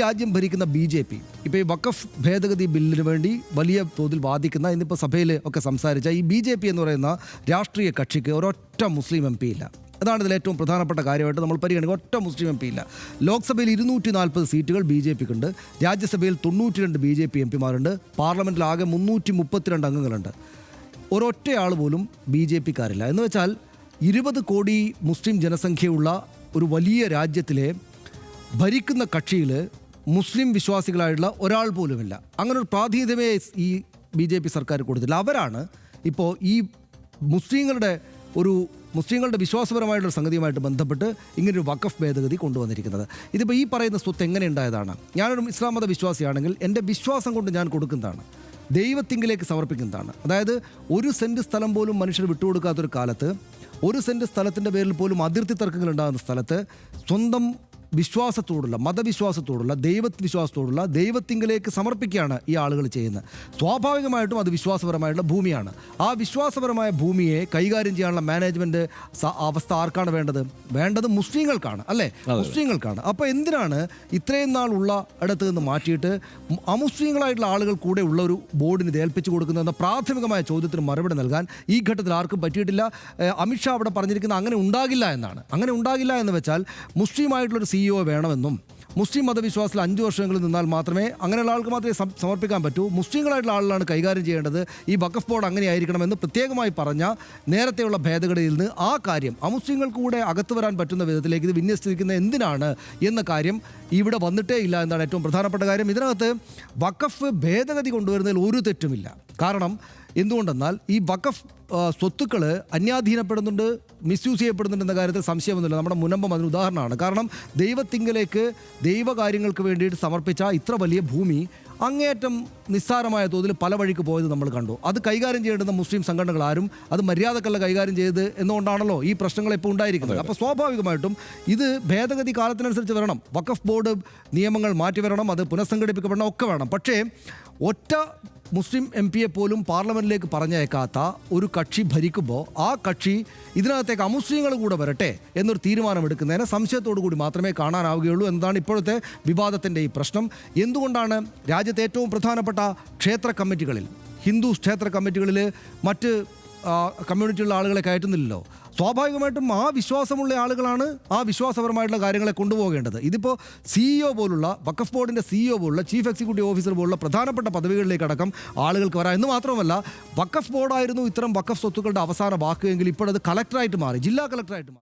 രാജ്യം ഭരിക്കുന്ന BJP ഇപ്പോൾ ഈ വഖഫ് ഭേദഗതി ബില്ലിന് വേണ്ടി വലിയ തോതിൽ വാദിക്കുന്ന ഇന്നിപ്പോൾ സഭയിൽ ഒക്കെ സംസാരിച്ച ഈ BJP എന്ന് പറയുന്ന രാഷ്ട്രീയ കക്ഷിക്ക് ഒരൊറ്റ മുസ്ലിം MP ഇല്ല. അതാണ് ഇതിൽ ഏറ്റവും പ്രധാനപ്പെട്ട കാര്യമായിട്ട് നമ്മൾ പരിഗണിക്കുക. ഒറ്റ മുസ്ലിം MP ഇല്ല. ലോക്സഭയിൽ 240 സീറ്റുകൾ BJPക്ക് ഉണ്ട്. രാജ്യസഭയിൽ 92 BJP MPമാരുണ്ട്. പാർലമെൻറ്റിൽ ആകെ 332 അംഗങ്ങളുണ്ട്. ഒരൊറ്റയാൾ പോലും BJPക്കാരില്ല. എന്ന് വെച്ചാൽ 20 കോടി മുസ്ലിം ജനസംഖ്യയുള്ള ഒരു വലിയ രാജ്യത്തിലെ ഭരിക്കുന്ന കക്ഷിയിൽ മുസ്ലിം വിശ്വാസികളായിട്ടുള്ള ഒരാൾ പോലുമില്ല. അങ്ങനെ ഒരു പ്രാതിനിധ്യമേ ഈ BJP സർക്കാർ കൊടുത്തില്ല. അവരാണ് ഇപ്പോൾ ഈ മുസ്ലിങ്ങളുടെ വിശ്വാസപരമായിട്ടുള്ള സംഗതിയുമായിട്ട് ബന്ധപ്പെട്ട് ഇങ്ങനൊരു വഖഫ് ഭേദഗതി കൊണ്ടുവന്നിരിക്കുന്നത്. ഇതിപ്പോൾ ഈ പറയുന്ന സ്വത്ത് എങ്ങനെ ഉണ്ടായതാണ്? ഞാനൊരു ഇസ്ലാം മത വിശ്വാസിയാണെങ്കിൽ എൻ്റെ വിശ്വാസം കൊണ്ട് ഞാൻ കൊടുക്കുന്നതാണ്, ദൈവത്തിങ്കിലേക്ക് സമർപ്പിക്കുന്നതാണ്. അതായത് 1 സെൻറ്റ് സ്ഥലം പോലും മനുഷ്യർ വിട്ടുകൊടുക്കാത്തൊരു കാലത്ത്, 1 സെൻറ്റ് സ്ഥലത്തിൻ്റെ പേരിൽ പോലും അതിർത്തി തർക്കങ്ങൾ ഉണ്ടാകുന്ന സ്ഥലത്ത് സ്വന്തം വിശ്വാസത്തോടുള്ള, മതവിശ്വാസത്തോടുള്ള, ദൈവവിശ്വാസത്തോടുള്ള ദൈവത്തിങ്കിലേക്ക് സമർപ്പിക്കുകയാണ് ഈ ആളുകൾ ചെയ്യുന്നത്. സ്വാഭാവികമായിട്ടും അത് വിശ്വാസപരമായിട്ടുള്ള ഭൂമിയാണ്. ആ വിശ്വാസപരമായ ഭൂമിയെ കൈകാര്യം ചെയ്യാനുള്ള മാനേജ്മെൻറ്റ് അവസ്ഥ ആർക്കാണ് വേണ്ടത്? മുസ്ലിങ്ങൾക്കാണ്, അല്ലേ? മുസ്ലിങ്ങൾക്കാണ്. അപ്പോൾ എന്തിനാണ് ഇത്രയും നാളുള്ള ഇടത്ത് നിന്ന് മാറ്റിയിട്ട് അമുസ്ലിങ്ങളായിട്ടുള്ള ആളുകൾ കൂടെ ഉള്ള ഒരു ബോർഡിന് ഇത് ഏൽപ്പിച്ചു കൊടുക്കുന്നതെന്ന പ്രാഥമികമായ ചോദ്യത്തിന് മറുപടി നൽകാൻ ഈ ഘട്ടത്തിൽ ആർക്കും പറ്റിയിട്ടില്ല. അമിത്ഷാ അവിടെ പറഞ്ഞിരിക്കുന്നത് അങ്ങനെ ഉണ്ടാകില്ല എന്നാണ്. അങ്ങനെ ഉണ്ടാകില്ല എന്ന് വെച്ചാൽ മുസ്ലിമായിട്ടുള്ളൊരു CEO വേണമെന്നും മുസ്ലിം മതവിശ്വാസത്തിൽ 5 വർഷങ്ങളിൽ നിന്നാൽ മാത്രമേ അങ്ങനെയുള്ള ആൾക്ക് മാത്രമേ സമർപ്പിക്കാൻ പറ്റൂ, മുസ്ലിങ്ങളായിട്ടുള്ള ആളുകളാണ് കൈകാര്യം ചെയ്യേണ്ടത്, ഈ വഖഫ് ബോർഡ് അങ്ങനെയായിരിക്കണമെന്ന് പ്രത്യേകമായി പറഞ്ഞ നേരത്തെയുള്ള ഭേദഗതിയിൽ നിന്ന് ആ കാര്യം അമുസ്ലിങ്ങൾക്ക് കൂടെ അകത്ത് വരാൻ പറ്റുന്ന വിധത്തിലേക്ക് ഇത് വിന്യസിച്ചിരിക്കുന്നത് എന്തിനാണ് എന്ന കാര്യം ഇവിടെ വന്നിട്ടേ ഇല്ല എന്നാണ് ഏറ്റവും പ്രധാനപ്പെട്ട കാര്യം. ഇതിനകത്ത് വഖഫ് ഭേദഗതി കൊണ്ടുവരുന്നതിൽ ഒരു തെറ്റുമില്ല. കാരണം എന്തുകൊണ്ടെന്നാൽ ഈ വഖഫ് സ്വത്തുക്കൾ അന്യാധീനപ്പെടുന്നുണ്ട്, മിസ്യൂസ് ചെയ്യപ്പെടുന്നുണ്ടെന്ന കാര്യത്തിൽ സംശയമൊന്നുമില്ല. നമ്മുടെ മുനമ്പം അതിന് ഉദാഹരണമാണ്. കാരണം ദൈവത്തിങ്കലേക്ക് ദൈവകാര്യങ്ങൾക്ക് വേണ്ടിയിട്ട് സമർപ്പിച്ച ഇത്ര വലിയ ഭൂമി അങ്ങേയറ്റം നിസ്സാരമായ തോതിൽ പല വഴിക്ക് പോയത് നമ്മൾ കണ്ടു. അത് കൈകാര്യം ചെയ്യേണ്ടുന്ന മുസ്ലിം സംഘടനകൾ ആരും അത് മര്യാദക്കല്ല കൈകാര്യം ചെയ്ത് എന്നുകൊണ്ടാണല്ലോ ഈ പ്രശ്നങ്ങൾ ഇപ്പോൾ ഉണ്ടായിരിക്കുന്നത്. അപ്പോൾ സ്വാഭാവികമായിട്ടും ഇത് ഭേദഗതി കാലത്തിനനുസരിച്ച് വരണം, വഖഫ് ബോർഡ് നിയമങ്ങൾ മാറ്റി വരണം, അത് പുനഃസംഘടിപ്പിക്കപ്പെടണം, ഒക്കെ വേണം. പക്ഷേ ഒറ്റ മുസ്ലിം MP പോലും പാർലമെൻറ്റിലേക്ക് പറഞ്ഞയക്കാത്ത ഒരു കക്ഷി ഭരിക്കുമ്പോൾ ആ കക്ഷി ഇതിനകത്തേക്ക് അമുസ്ലിങ്ങൾ കൂടെ വരട്ടെ എന്നൊരു തീരുമാനമെടുക്കുന്നതിന് സംശയത്തോടു കൂടി മാത്രമേ കാണാനാവുകയുള്ളൂ എന്നതാണ് ഇപ്പോഴത്തെ വിവാദത്തിൻ്റെ ഈ പ്രശ്നം. എന്തുകൊണ്ടാണ് രാജ്യത്തെ ഏറ്റവും പ്രധാനപ്പെട്ട ക്ഷേത്ര കമ്മിറ്റികളിൽ, ഹിന്ദു ക്ഷേത്ര കമ്മിറ്റികളിൽ മറ്റ് കമ്മ്യൂണിറ്റിയുള്ള ആളുകളെ കയറ്റുന്നില്ലല്ലോ? സ്വാഭാവികമായിട്ടും ആ വിശ്വാസമുള്ള ആളുകളാണ് ആ വിശ്വാസപരമായിട്ടുള്ള കാര്യങ്ങളെ കൊണ്ടുപോകേണ്ടത്. ഇതിപ്പോൾ CEO പോലുള്ള, വഖഫ് ബോർഡിൻ്റെ CEO പോലുള്ള, ചീഫ് എക്സിക്യൂട്ടീവ് ഓഫീസർ പോലുള്ള പ്രധാനപ്പെട്ട പദവികളിലേക്കടക്കം ആളുകൾക്ക് വരാം. എന്ന് മാത്രമല്ല, വഖഫ് ബോർഡായിരുന്നു ഇത്തരം വഖഫ് സ്വത്തുക്കളുടെ അവസാന വാക്ക് എങ്കിൽ ഇപ്പോഴത് കളക്ടറായിട്ട് മാറി, ജില്ലാ കളക്ടറായിട്ട് മാറി.